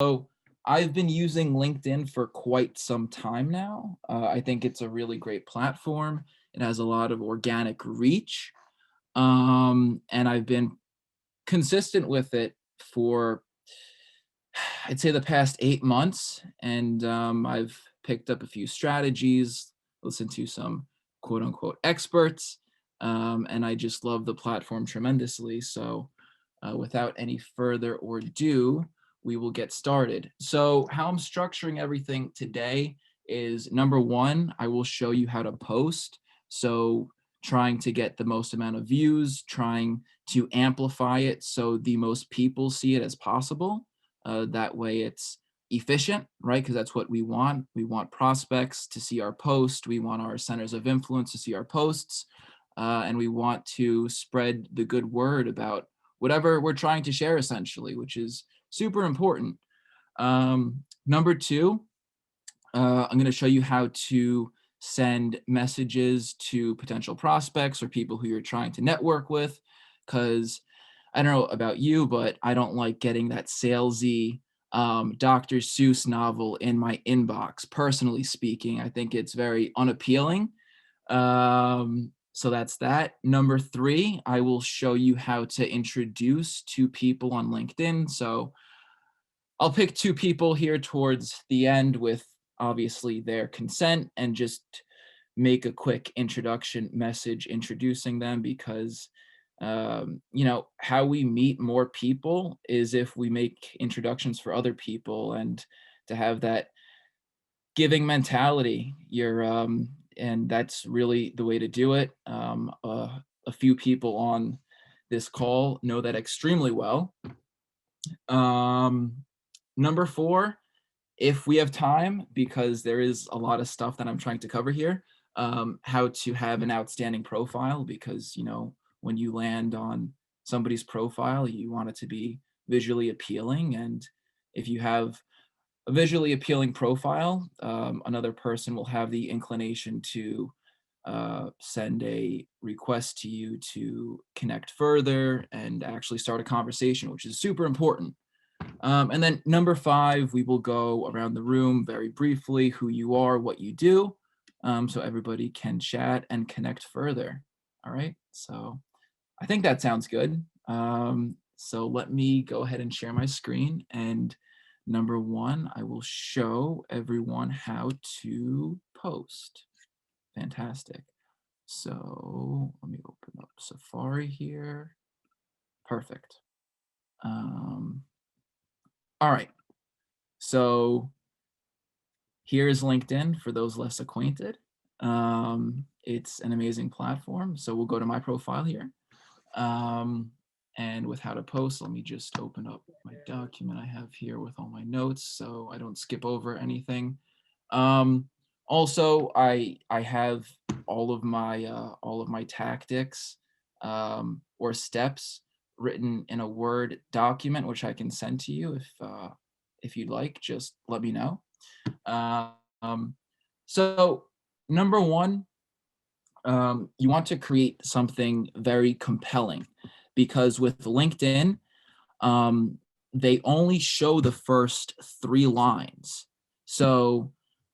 So I've been using LinkedIn for quite some time now. I think it's a really great platform. It has a lot of organic reach. And I've been consistent with it for, I'd say, the past 8 months. And I've picked up a few strategies, listened to some quote unquote experts. And I just love the platform tremendously. So without any further ado, we will get started. So how I'm structuring everything today is, number one, I will show you how to post. So trying to get the most amount of views, trying to amplify it so the most people see it as possible. That way it's efficient, right? Because that's what we want. We want prospects to see our post. We want our centers of influence to see our posts. And we want to spread the good word about whatever we're trying to share, essentially, which is super important. Number two, I'm going to show you how to send messages to potential prospects or people who you're trying to network with, because I don't know about you, but I don't like getting that salesy Dr. Seuss novel in my inbox. Personally speaking, I think it's very unappealing. So that's that. Number three, I will show you how to introduce two people on LinkedIn. So I'll pick two people here towards the end with obviously their consent and just make a quick introduction message introducing them, because how we meet more people is if we make introductions for other people, and to have that giving mentality. And that's really the way to do it. A few people on this call know that extremely well. Number four, if we have time, because there is a lot of stuff that I'm trying to cover here, how to have an outstanding profile, because, when you land on somebody's profile, you want it to be visually appealing. And if you have a visually appealing profile, another person will have the inclination to send a request to you to connect further and actually start a conversation, which is super important. And then number five, we will go around the room very briefly, who you are, what you do, so everybody can chat and connect further. All right, so I think that sounds good. So let me go ahead and share my screen. And number one, I will show everyone how to post. Fantastic. So let me open up Safari here. Perfect. All right. So here's LinkedIn for those less acquainted. It's an amazing platform. So we'll go to my profile here. And with how to post, let me just open up my document I have here with all my notes so I don't skip over anything. Also, I have all of my tactics or steps written in a Word document, which I can send to you if you'd like. Just let me know. So number one, you want to create something very compelling, because with LinkedIn, they only show the first 3 lines. So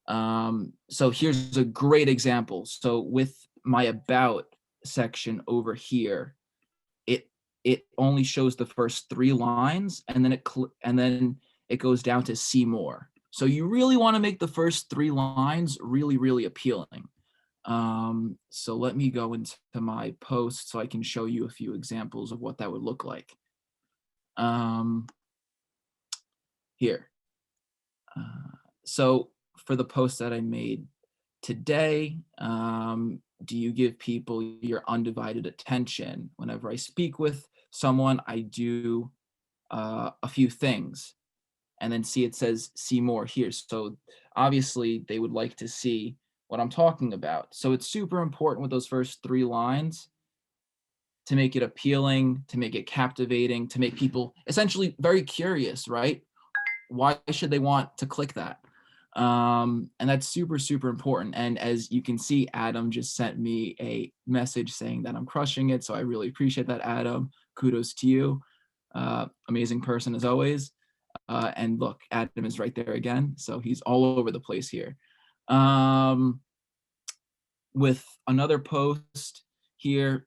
here's a great example. So with my about section over here, it only shows the first 3 lines, and then it goes down to see more. So you really want to make the first 3 lines really, really appealing. So let me go into my post so I can show you a few examples of what that would look like. Here. So for the post that I made today, do you give people your undivided attention? Whenever I speak with someone, I do a few things, and then see it says see more here. So obviously they would like to see what I'm talking about. So it's super important with those first 3 lines to make it appealing, to make it captivating, to make people essentially very curious, right? Why should they want to click that? And that's super, super important. And as you can see, Adam just sent me a message saying that I'm crushing it. So I really appreciate that, Adam. Kudos to you. Amazing person as always. And look, Adam is right there again. So he's all over the place here. Um, with another post here,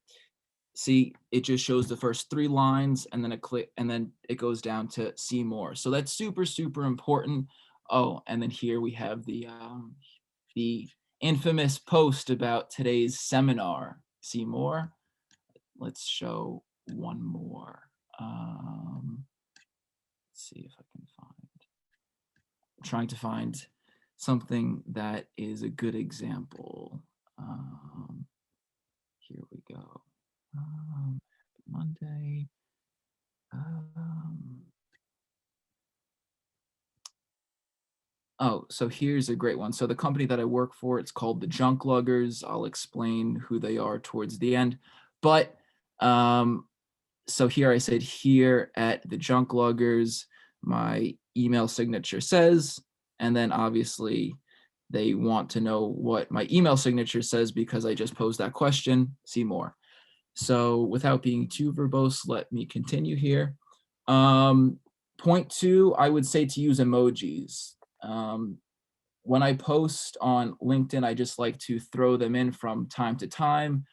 see, it just shows the first 3 lines and then a click, and then it goes down to see more. So that's super, super important. Oh, and then here we have the infamous post about today's seminar. See more? Let's show one more. Let's see if I can find. I'm trying to find something that is a good example. Here we go. Monday. Um, oh, so here's a great one. So the company that I work for, it's called the Junk Luggers. I'll explain who they are towards the end. But so here I said here at the Junk Luggers, my email signature says, and then obviously they want to know what my email signature says because I just posed that question. See more. So without being too verbose, let me continue here. Point 2, I would say to use emojis. When I post on LinkedIn, I just like to throw them in from time to time.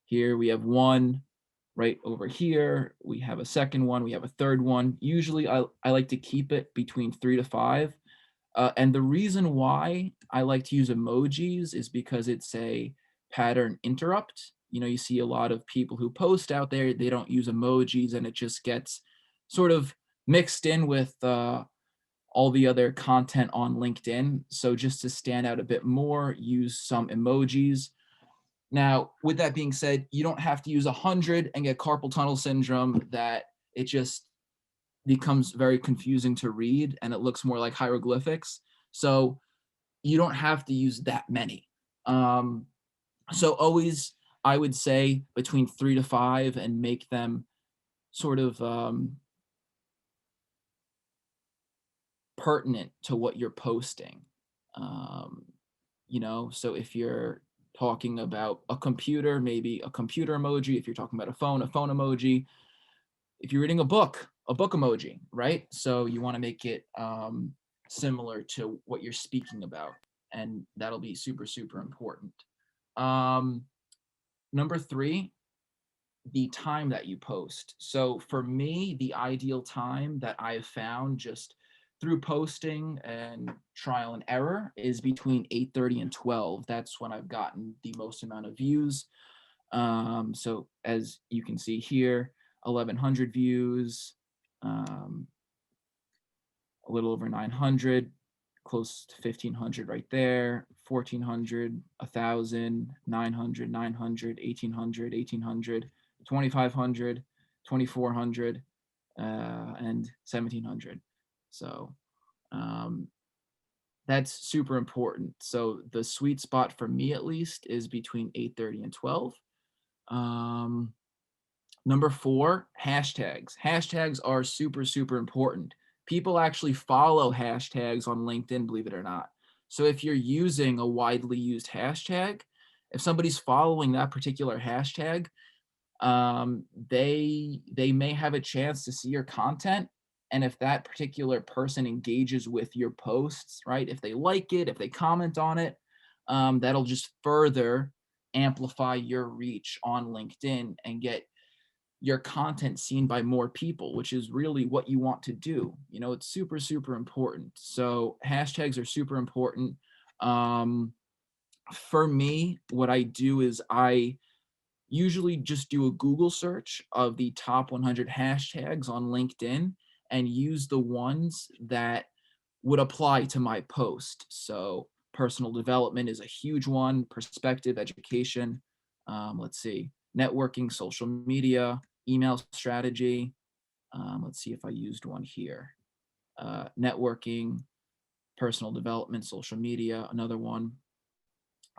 Here we have one right over here. We have a second one. We have a third one. Usually I like to keep it between 3 to 5. And the reason why I like to use emojis is because it's a pattern interrupt. You see a lot of people who post out there, they don't use emojis, and it just gets sort of mixed in with all the other content on LinkedIn. So just to stand out a bit more, use some emojis. Now, with that being said, you don't have to use 100 and get carpal tunnel syndrome that it just becomes very confusing to read and it looks more like hieroglyphics. So you don't have to use that many. So always, I would say between 3 to 5 and make them sort of pertinent to what you're posting. Um, so if you're talking about a computer, maybe a computer emoji. If you're talking about a phone emoji. If you're reading a book emoji, right? So you want to make it similar to what you're speaking about, and that'll be super, super important. Um, Number 3, the time that you post. So for me, the ideal time that I've found just through posting and trial and error is between 8:30 and 12. That's when I've gotten the most amount of views. So as you can see here, 1,100 views, um, a little over 900, close to 1,500 right there, 1,400, 1,000, 900, 900, 1,800, 1,800, 2,500, 2,400, and 1,700. So that's super important. So the sweet spot for me, at least, is between 8:30 and 12. Number 4, hashtags. Hashtags are super, super important. People actually follow hashtags on LinkedIn, believe it or not. So if you're using a widely used hashtag, if somebody's following that particular hashtag, they may have a chance to see your content. And if that particular person engages with your posts, right? If they like it, if they comment on it, that'll just further amplify your reach on LinkedIn and get your content seen by more people, which is really what you want to do. It's super, super important. So hashtags are super important. For me, what I do is I usually just do a Google search of the top 100 hashtags on LinkedIn and use the ones that would apply to my post. So personal development is a huge one, perspective, education. Let's see, networking, social media, email strategy. Let's see if I used one here. Networking, personal development, social media, another one.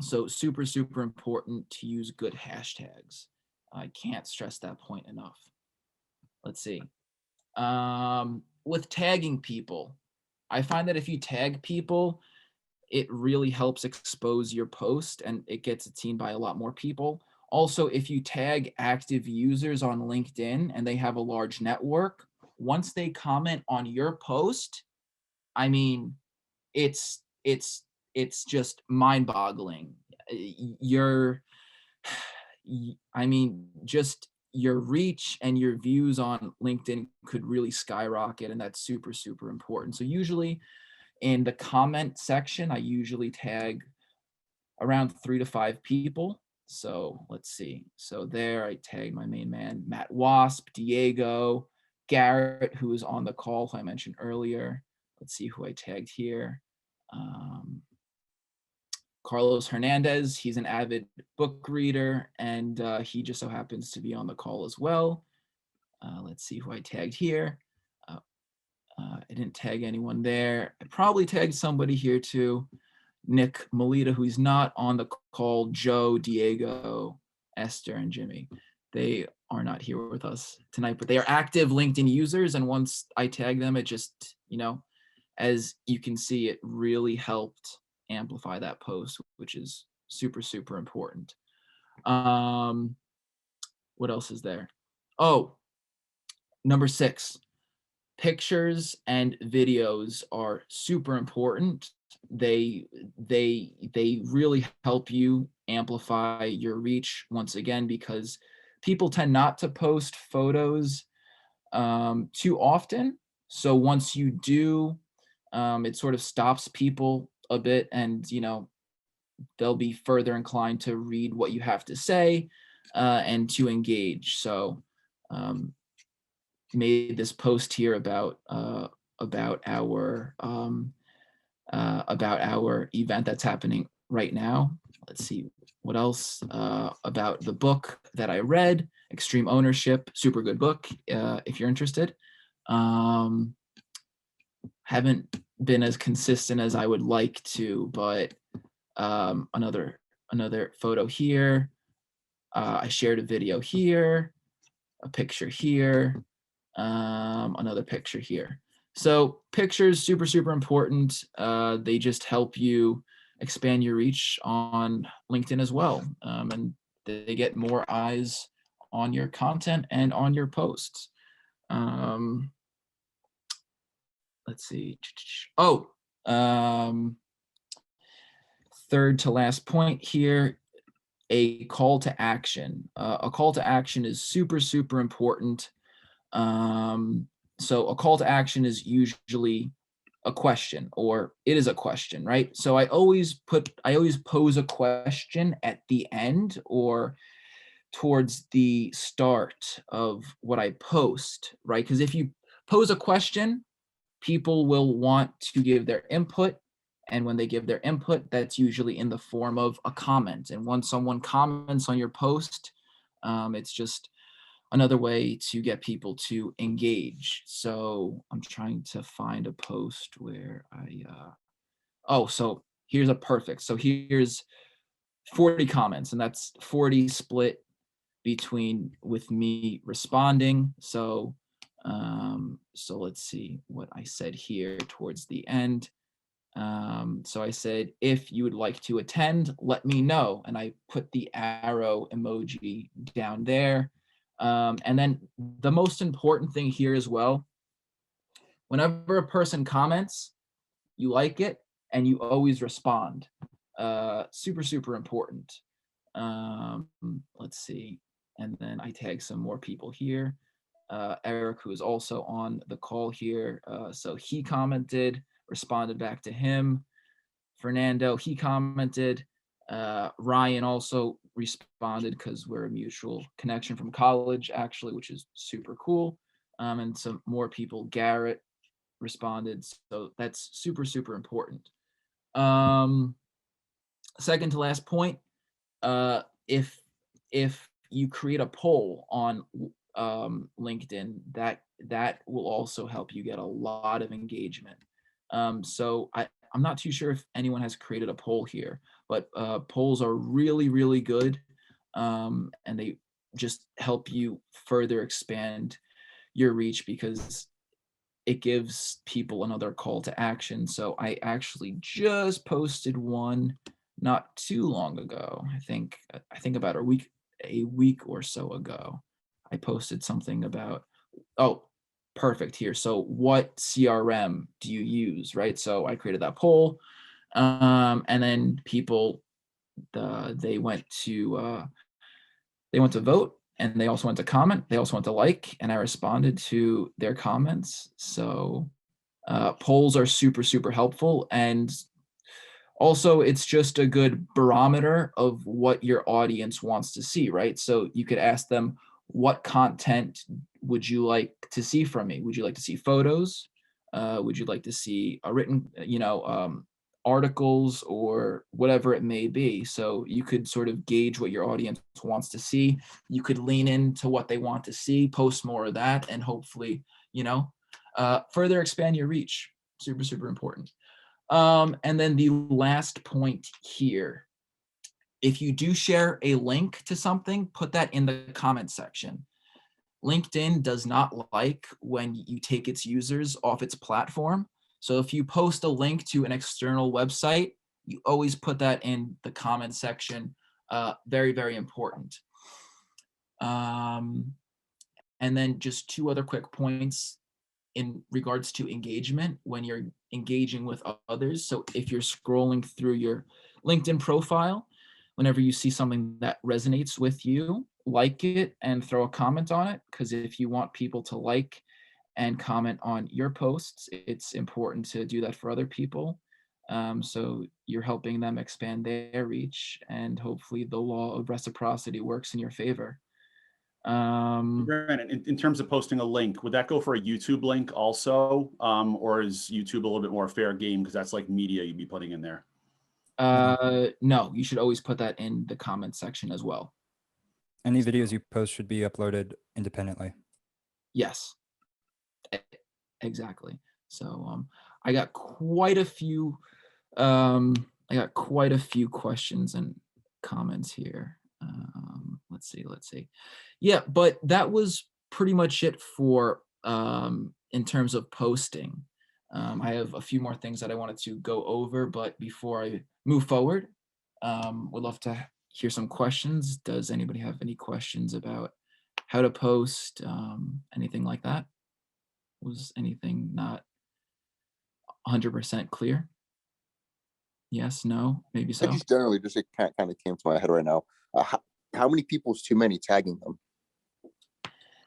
So super, super important to use good hashtags. I can't stress that point enough. Let's see. With tagging people, I find that if you tag people, it really helps expose your post and it gets it seen by a lot more people. Also, if you tag active users on LinkedIn and they have a large network, once they comment on your post, I mean, it's it's it's just mind-boggling. You're I mean, just your reach and your views on LinkedIn could really skyrocket, and that's super, super important. So usually in the comment section, I usually tag around 3 to 5 people. So let's see. So there I tag my main man, Matt Wasp, Diego, Garrett, who was on the call, who I mentioned earlier. Let's see who I tagged here. Um, Carlos Hernandez, he's an avid book reader, and he just so happens to be on the call as well. Let's see who I tagged here. Uh, I didn't tag anyone there. I probably tagged somebody here too. Nick Melita, who's not on the call, Joe, Diego, Esther, and Jimmy. They are not here with us tonight, but they are active LinkedIn users. And once I tag them, it just, as you can see, it really helped amplify that post, which is super, super important. What else is there? Oh, number 6, pictures and videos are super important. They really help you amplify your reach once again, because people tend not to post photos too often. So once you do, it sort of stops people a bit, and they'll be further inclined to read what you have to say and to engage. So made this post here about our event that's happening right now. Let's see what else about the book that I read, Extreme Ownership, super good book if you're interested. Haven't been as consistent as I would like to, but another photo here. I shared a video here, a picture here, another picture here. So pictures, super, super important. They just help you expand your reach on LinkedIn as well. And they get more eyes on your content and on your posts. Let's see. Oh, third to last point here, a call to action. A call to action is super, super important. So a call to action is usually a question, or it is a question, right? So I always pose a question at the end or towards the start of what I post, right? Because if you pose a question, people will want to give their input. And when they give their input, that's usually in the form of a comment. And once someone comments on your post, it's just another way to get people to engage. So I'm trying to find a post where so here's a perfect. So here's 40 comments, and that's 40 split between with me responding. So let's see what I said here towards the end. So I said, if you would like to attend, let me know. And I put the arrow emoji down there. And then the most important thing here as well, whenever a person comments, you like it and you always respond. Super, super important. Let's see. And then I tag some more people here. Eric, who is also on the call here. So he commented, responded back to him. Fernando, he commented. Ryan also responded because we're a mutual connection from college, actually, which is super cool. And some more people. Garrett responded. So that's super, super important. Second to last point, if you create a poll on LinkedIn, that will also help you get a lot of engagement. So I'm not too sure if anyone has created a poll here, but polls are really, really good, and they just help you further expand your reach because it gives people another call to action. So I actually just posted one not too long ago. I think about a week or so ago. I posted something about perfect here. So what CRM do you use, right? So I created that poll, and then people, they went to vote, and they also went to comment. They also went to like, and I responded to their comments. So polls are super, super helpful. And also, it's just a good barometer of what your audience wants to see, right? So you could ask them, what content would you like to see from me? Would you like to see photos? Would you like to see a written, articles or whatever it may be? So you could sort of gauge what your audience wants to see. You could lean into what they want to see, post more of that, and hopefully, further expand your reach. Super, super important. And then the last point here, if you do share a link to something, put that in the comment section. LinkedIn does not like when you take its users off its platform. So if you post a link to an external website, you always put that in the comment section. Very, very important. And then just two other quick points in regards to engagement when you're engaging with others. So if you're scrolling through your LinkedIn profile, whenever you see something that resonates with you, like it and throw a comment on it. Because if you want people to like and comment on your posts, it's important to do that for other people. So you're helping them expand their reach, and hopefully the law of reciprocity works in your favor. Brandon, in terms of posting a link, would that go for a YouTube link also? Or is YouTube a little bit more fair game because that's like media you'd be putting in there? No, you should always put that in the comment section as well. Any videos you post should be uploaded independently. Yes, exactly. So I got quite a few questions and comments here. Let's see. Yeah, but that was pretty much it for in terms of posting. I have a few more things that I wanted to go over, but before I move forward, would love to hear some questions. Does anybody have any questions about how to post, anything like that? Was anything not 100% clear? Yes, no, maybe I so. just generally just it kind of came to my head right now. How many people is too many tagging them?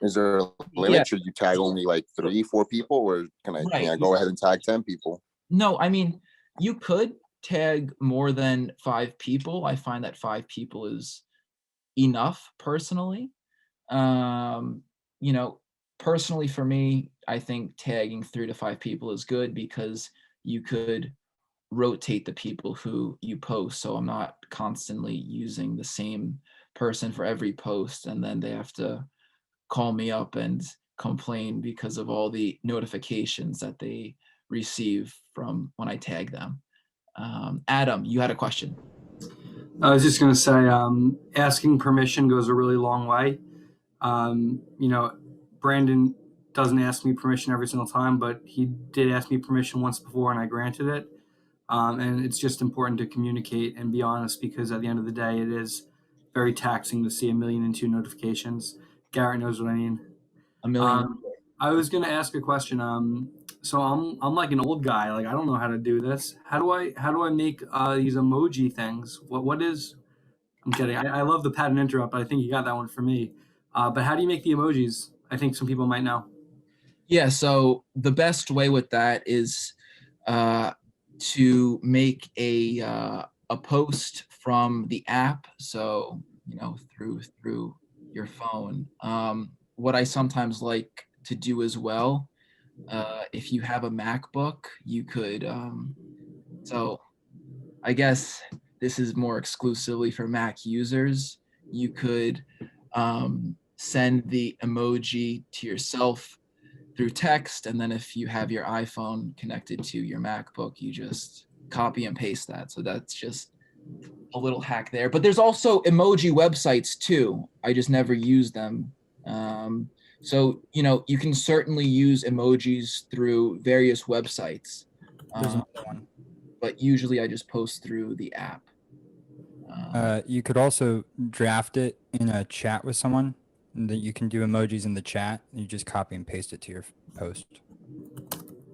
Is there a limit? Yeah. Should you tag only like 3, 4 people, or can I Right. go ahead and tag 10 people? No, I mean, you could tag more than 5 people. I find that 5 people is enough personally. You know, personally for me, I think tagging 3 to 5 people is good because you could rotate the people who you post. So I'm not constantly using the same person for every post, and then they have to call me up and complain because of all the notifications that they receive from when I tag them. Adam, you had a question. I was just going to say, asking permission goes a really long way. Brandon doesn't ask me permission every single time, but he did ask me permission once before and I granted it. And it's just important to communicate and be honest because at the end of the day, it is very taxing to see 1,000,002 notifications. Garrett knows what I mean. A million. I was going to ask a question. So I'm like an old guy. Like I don't know how to do this. How do I make these emoji things? What is? I'm kidding. I love the pattern interrupt, but I think you got that one for me. But how do you make the emojis? I think some people might know. Yeah, so the best way with that is to make a post from the app. So through your phone. What I sometimes like to do as well, if you have a MacBook, you could. So I guess this is more exclusively for Mac users. You could send the emoji to yourself through text, and then if you have your iPhone connected to your MacBook, you just copy and paste that. So that's just a little hack there. But there's also emoji websites too. I just never use them. So you can certainly use emojis through various websites. There's another one. But usually I just post through the app. You could also draft it in a chat with someone, and that you can do emojis in the chat. And you just copy and paste it to your post.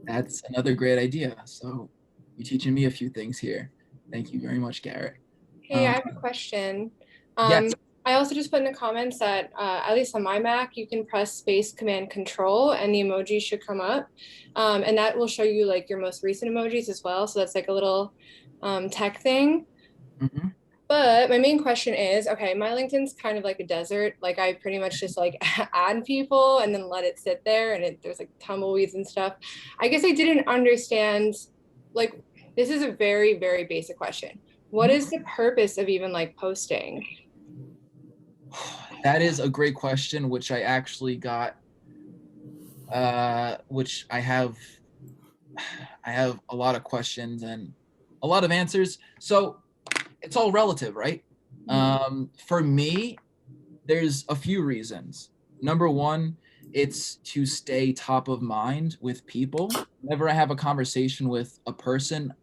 That's another great idea. So you're teaching me a few things here. Thank you very much, Garrett. Hey, I have a question. Yes. I also just put in the comments that at least on my Mac, you can press space command control and the emoji should come up. And that will show you like your most recent emojis as well. So that's like a little tech thing. Mm-hmm. But my main question is, okay, my LinkedIn's kind of like a desert. Like I pretty much just like add people and then let it sit there and there's like tumbleweeds and stuff. I guess I didn't understand, like, this is a very, very basic question. What is the purpose of even like posting? That is a great question, which I actually got, which I have a lot of questions and a lot of answers. So it's all relative, right? For me, there's a few reasons. Number one, it's to stay top of mind with people. Whenever I have a conversation with a person,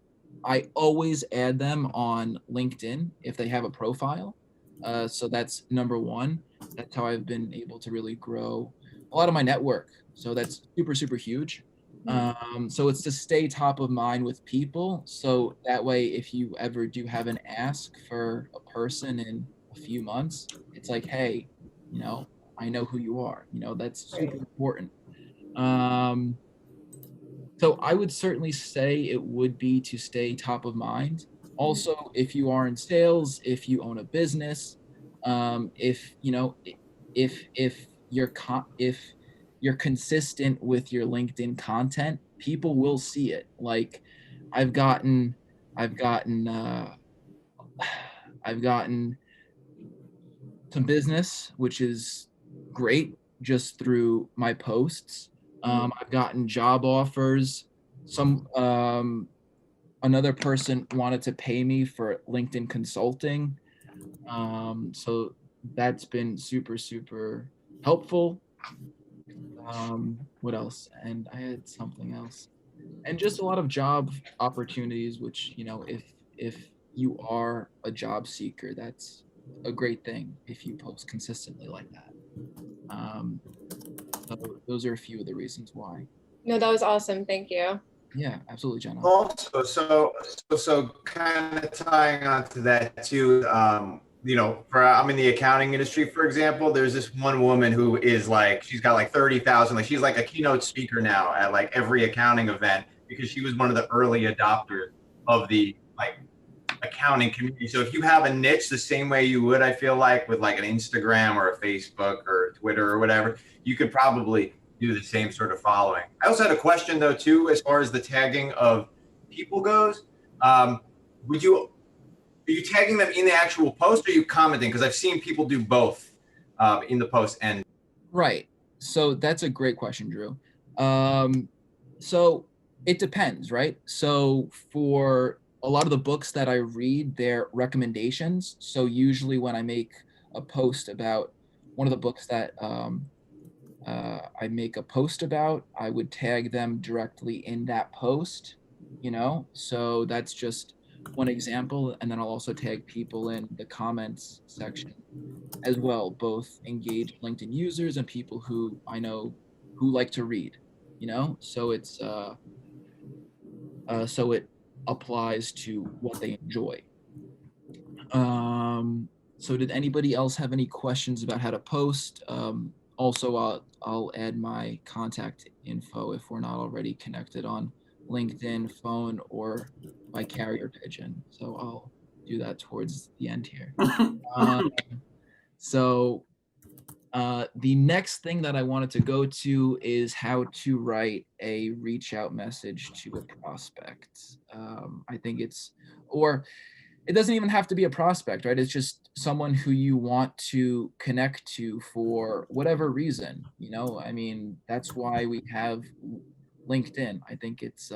I always add them on LinkedIn if they have a profile. So that's number one. That's how I've been able to really grow a lot of my network. So that's super, super huge. So it's to stay top of mind with people. So that way, if you ever do have an ask for a person in a few months, it's like, hey, I know who you are. That's super important. So I would certainly say it would be to stay top of mind. Also, if you are in sales, if you own a business, if if you're consistent with your LinkedIn content, people will see it. Like I've gotten I've gotten I've gotten some business, which is great just through my posts. I've gotten job offers. Another person wanted to pay me for LinkedIn consulting. So that's been super, super helpful. What else? And I had something else. And just a lot of job opportunities, which, if you are a job seeker, that's a great thing if you post consistently like that. So those are a few of the reasons why. No, that was awesome. Thank you. Yeah, absolutely, Jenna. Also, so kind of tying on to that too, I'm in the accounting industry, for example. There's this one woman who is like, she's got like 30,000, like she's like a keynote speaker now at like every accounting event because she was one of the early adopters of the like accounting community. So if you have a niche the same way you would, I feel like with like an Instagram or a Facebook or Twitter or whatever, you could probably do the same sort of following. I also had a question though too, as far as the tagging of people goes. Are you tagging them in the actual post or are you commenting? Because I've seen people do both in the post and Right. So that's a great question, Drew. So it depends, right? So for a lot of the books that I read, they're recommendations. So usually when I make a post about one of the books that I make a post about, I would tag them directly in that post, So that's just one example. And then I'll also tag people in the comments section as well, both engaged LinkedIn users and people who I know who like to read, So it's so it applies to what they enjoy. So did anybody else have any questions about how to post? Also, I'll add my contact info if we're not already connected on LinkedIn, phone, or by carrier pigeon. So I'll do that towards the end here. So the next thing that I wanted to go to is how to write a reach out message to a prospect. I think it doesn't even have to be a prospect, right? It's just someone who you want to connect to for whatever reason, I mean, that's why we have LinkedIn. I think it's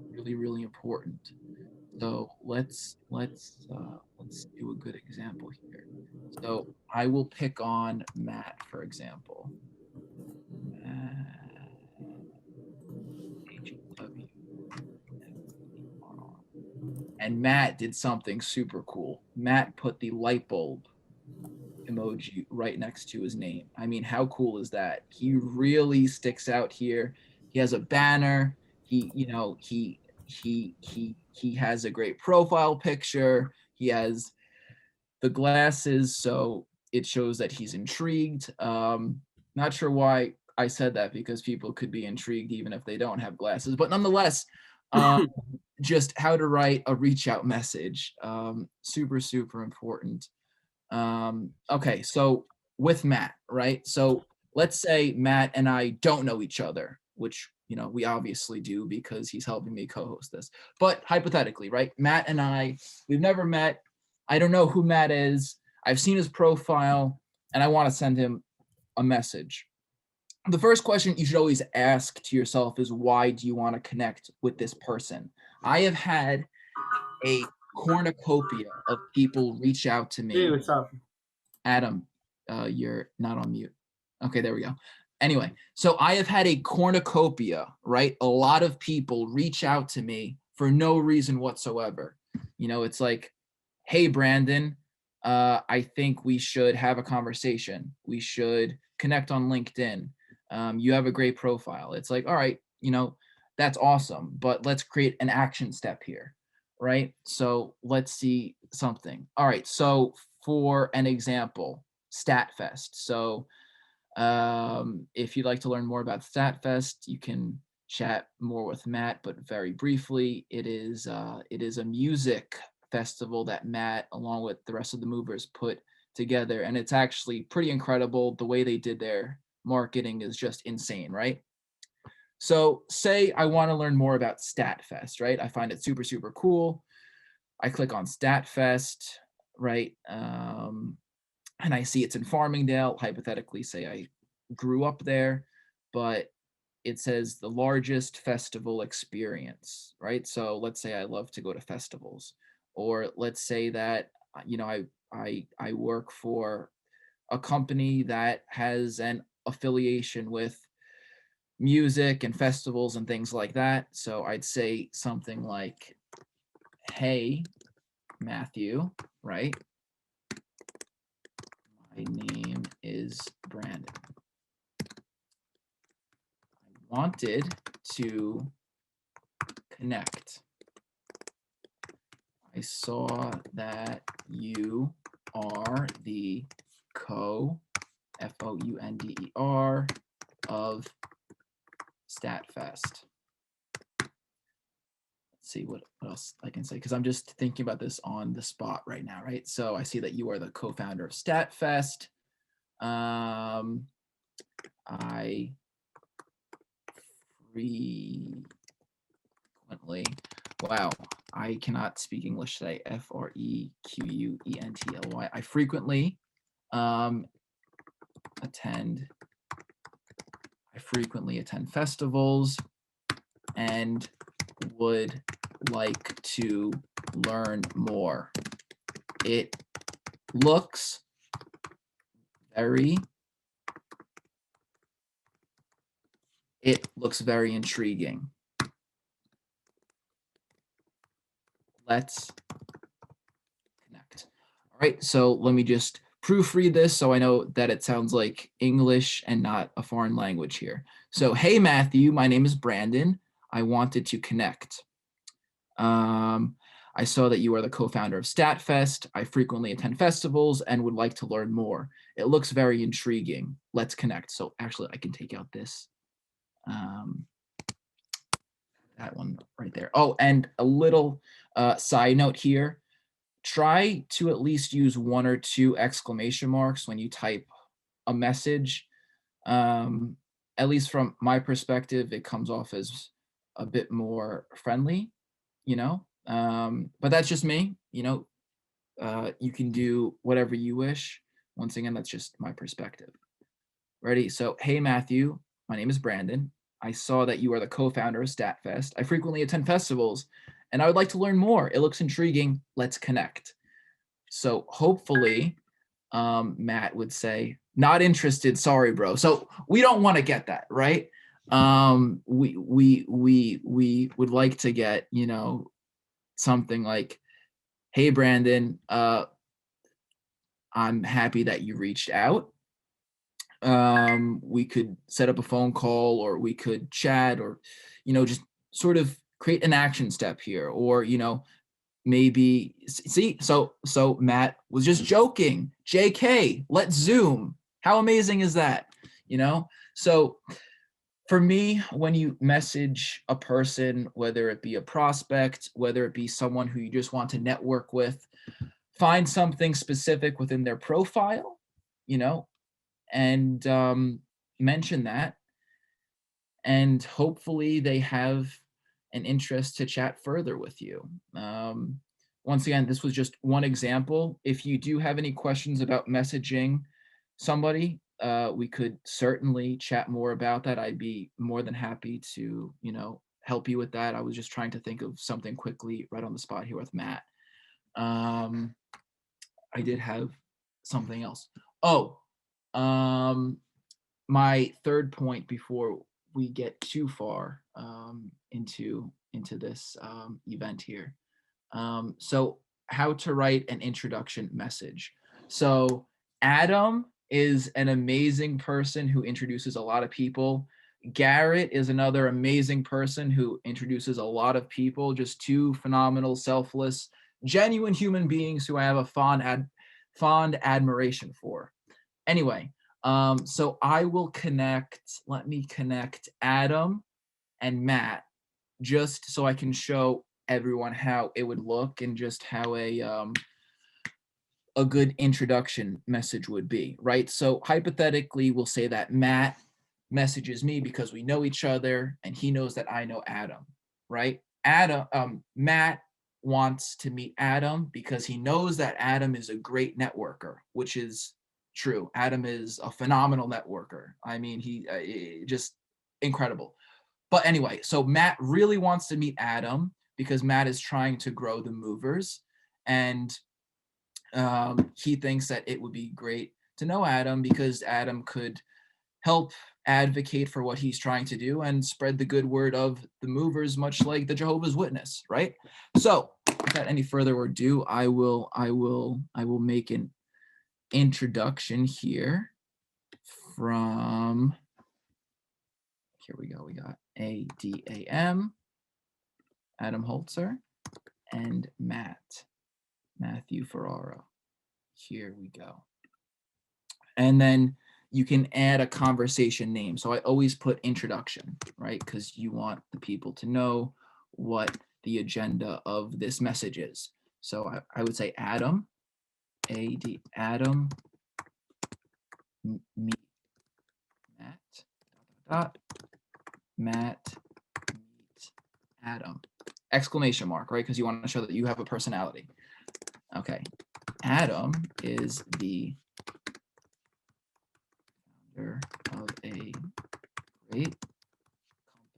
really, really important. So let's do a good example here. So I will pick on Matt, for example. And Matt did something super cool. Matt put the light bulb emoji right next to his name. I mean, how cool is that? He really sticks out here. He has a banner. He has a great profile picture. He has the glasses, so it shows that he's intrigued. Not sure why I said that, because people could be intrigued even if they don't have glasses, but nonetheless, just how to write a reach out message. Super, super important. Okay, so with Matt, right? So let's say Matt and I don't know each other, which, we obviously do because he's helping me co-host this. But hypothetically, right? Matt and we've never met. I don't know who Matt is. I've seen his profile and I want to send him a message. The first question you should always ask to yourself is, why do you want to connect with this person? I have had a cornucopia of people reach out to me. Hey, what's up? Adam, you're not on mute. Okay, there we go. Anyway, so I have had a cornucopia, right? A lot of people reach out to me for no reason whatsoever. It's like, hey, Brandon, I think we should have a conversation. We should connect on LinkedIn. You have a great profile. It's like, all right, that's awesome, but let's create an action step here, right? So let's see something. All right, so for an example, StatFest. So if you'd like to learn more about StatFest, you can chat more with Matt, but very briefly, it is a music festival that Matt, along with the rest of the movers, put together, and it's actually pretty incredible. The way they did their marketing is just insane, right? So say I want to learn more about StatFest, right? I find it super, super cool. I click on StatFest, right? And I see it's in Farmingdale. Hypothetically, say I grew up there, but it says the largest festival experience, right? So let's say I love to go to festivals, or let's say that I work for a company that has an affiliation with music and festivals and things like that. So I'd say something like, hey, Matthew, right? My name is Brandon. I wanted to connect. I saw that you are the Founder of StatFest. Let's see what else I can say, because I'm just thinking about this on the spot right now, right? So I see that you are the co-founder of StatFest. I frequently, wow, I cannot speak English today. Frequently. I frequently attend festivals and would like to learn more. It looks very intriguing. Let's connect. All right, so let me just proofread this so I know that it sounds like English and not a foreign language here. So, hey, Matthew, my name is Brandon. I wanted to connect. I saw that you are the co-founder of StatFest. I frequently attend festivals and would like to learn more. It looks very intriguing. Let's connect. So actually, I can take out this, that one right there. Oh, and a little side note here. Try to at least use 1 or 2 exclamation marks when you type a message. At least from my perspective, it comes off as a bit more friendly, but that's just me. You can do whatever you wish. Once again, that's just my perspective. Ready? So, hey, Matthew, my name is Brandon. I saw that you are the co-founder of StatFest. I frequently attend festivals and I would like to learn more. It looks intriguing. Let's connect. So hopefully Matt would say, not interested. Sorry, bro. So we don't want to get that, right? We would like to get, something like, hey, Brandon, I'm happy that you reached out. We could set up a phone call, or we could chat, or, just sort of create an action step here, or, maybe see, so Matt was just joking. JK, let's Zoom. How amazing is that? So for me, when you message a person, whether it be a prospect, whether it be someone who you just want to network with, find something specific within their profile, and mention that, and hopefully they have an interest to chat further with you. Once again, this was just one example. If you do have any questions about messaging somebody, we could certainly chat more about that. I'd be more than happy to, help you with that. I was just trying to think of something quickly right on the spot here with Matt. I did have something else. Oh, my third point before we get too far into this event here. So how to write an introduction message. So Adam is an amazing person who introduces a lot of people. Garrett is another amazing person who introduces a lot of people, just two phenomenal, selfless, genuine human beings who I have a fond admiration for. Anyway, so I will let me connect Adam and Matt, just so I can show everyone how it would look and just how a good introduction message would be, right? So hypothetically, we'll say that Matt messages me because we know each other and he knows that I know Adam, right? Matt wants to meet Adam because he knows that Adam is a great networker, which is true. Adam is a phenomenal networker. I mean, he just incredible. But anyway, so Matt really wants to meet Adam because Matt is trying to grow the movers, and he thinks that it would be great to know Adam because Adam could help advocate for what he's trying to do and spread the good word of the movers, much like the Jehovah's Witness, right? So without any further ado, I will make an introduction here from, here we go, we got ADAM, Adam Holzer, and Matthew Ferraro. Here we go. And then you can add a conversation name. So I always put introduction, right? Because you want the people to know what the agenda of this message is. So I would say Adam, Adam, meet Matt, Matt, meet Adam. Exclamation mark, right? Because you want to show that you have a personality. Okay. Adam is the founder of a great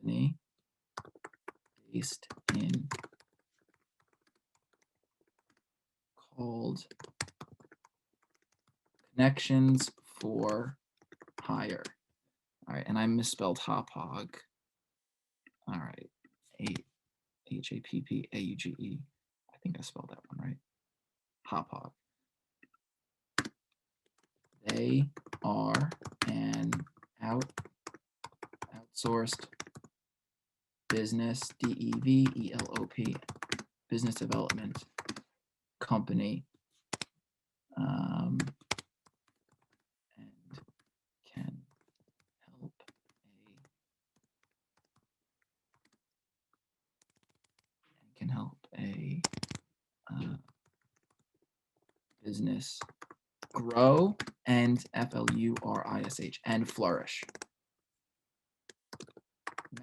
company based in called Connections for Hire. All right, and I misspelled Hauppauge. All right, Happauge. I think I spelled that one right. Hauppauge. They are an outsourced business, DEVELOP, business development company, and can help a business grow and FLURISH and flourish.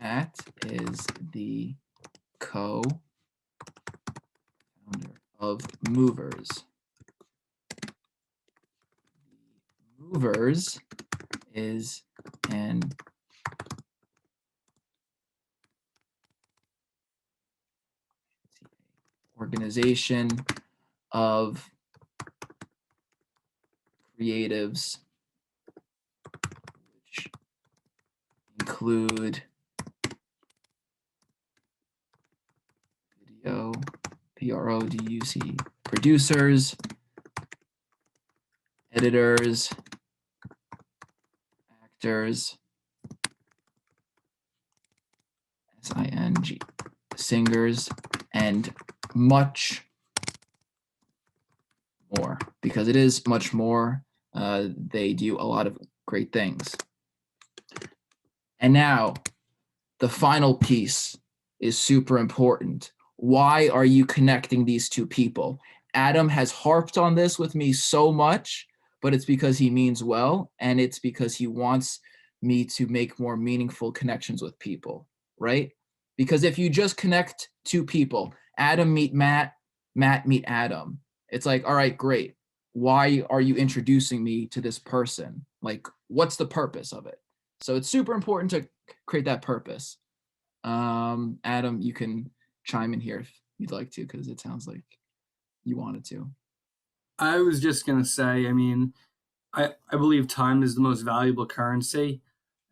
Matt is the co-founder of Movers. Movers is an organization of creatives which include video, PRODUC, producers, editors, actors, SING, singers, and much more, because it is much more. They do a lot of great things. And now, the final piece is super important. Why are you connecting these two people? Adam has harped on this with me so much, but it's because he means well, and it's because he wants me to make more meaningful connections with people, right? Because if you just connect two people, Adam meet Matt, Matt meet Adam, it's like, all right, great. Why are you introducing me to this person? Like, what's the purpose of it? So it's super important to create that purpose. Adam, you can chime in here if you'd like to, because it sounds like you wanted to. I was just gonna say, I mean, I believe time is the most valuable currency,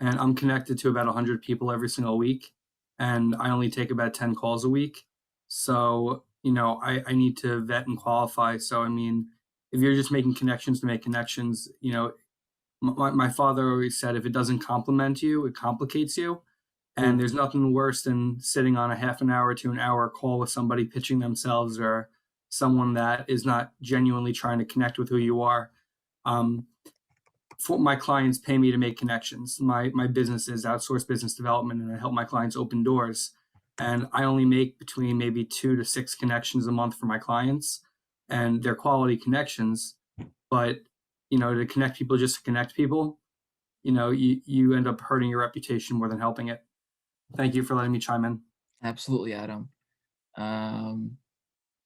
and I'm connected to about 100 people every single week, and I only take about 10 calls a week. So, you know, I need to vet and qualify. So, I mean, if you're just making connections to make connections, you know, my father always said, if it doesn't compliment you, it complicates you. And there's nothing worse than sitting on a half an hour to an hour call with somebody pitching themselves, or someone that is not genuinely trying to connect with who you are. For my clients pay me to make connections. My business is outsourced business development, and I help my clients open doors. And I only make between maybe 2 to 6 connections a month for my clients, and they're quality connections. But, you know, to connect people just to connect people, you know, you end up hurting your reputation more than helping it. Thank you for letting me chime in. Absolutely, Adam.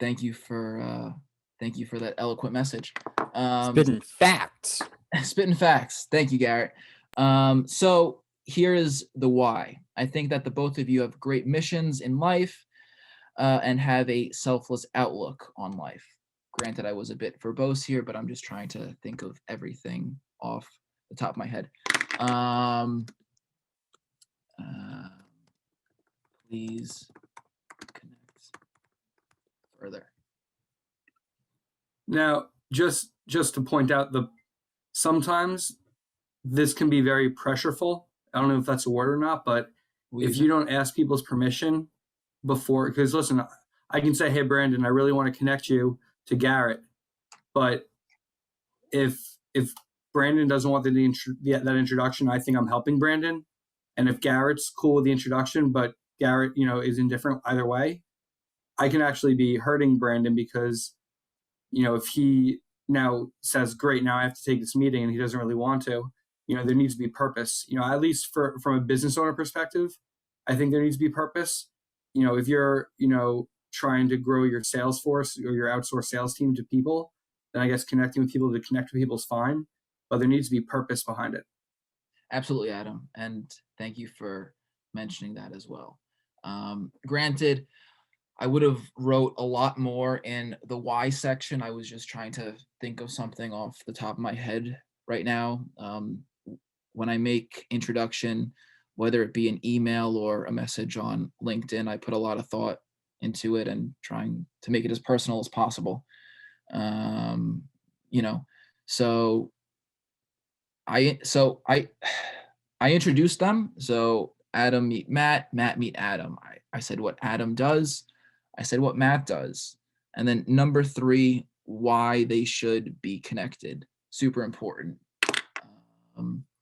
Thank you for that eloquent message. Spitting facts. Spitting facts. Thank you, Garrett. So here is the why. I think that the both of you have great missions in life, and have a selfless outlook on life. Granted, I was a bit verbose here, but I'm just trying to think of everything off the top of my head. Please connect further. Now, just to point out, sometimes this can be very pressureful. I don't know if that's a word or not, but if you don't ask people's permission before, because listen, I can say, hey, Brandon, I really want to connect you to Garrett, but if Brandon doesn't want that introduction, I think I'm helping Brandon. And if Garrett's cool with the introduction, but Garrett, you know, is indifferent either way, I can actually be hurting Brandon, because, you know, if he now says, great, now I have to take this meeting, and he doesn't really want to, you know, there needs to be purpose. You know, at least from a business owner perspective, I think there needs to be purpose. You know, if you're, you know, trying to grow your sales force or your outsourced sales team to people, then I guess connecting with people to connect with people is fine, but there needs to be purpose behind it. Absolutely, Adam. And thank you for mentioning that as well. Granted, I would have wrote a lot more in the why section. I was just trying to think of something off the top of my head right now. When I make introduction, whether it be an email or a message on LinkedIn, I put a lot of thought into it and trying to make it as personal as possible. You know, so I introduced them. So Adam meet Matt, Matt meet Adam. I said what Adam does. I said what Matt does. And then number 3, why they should be connected. Super important.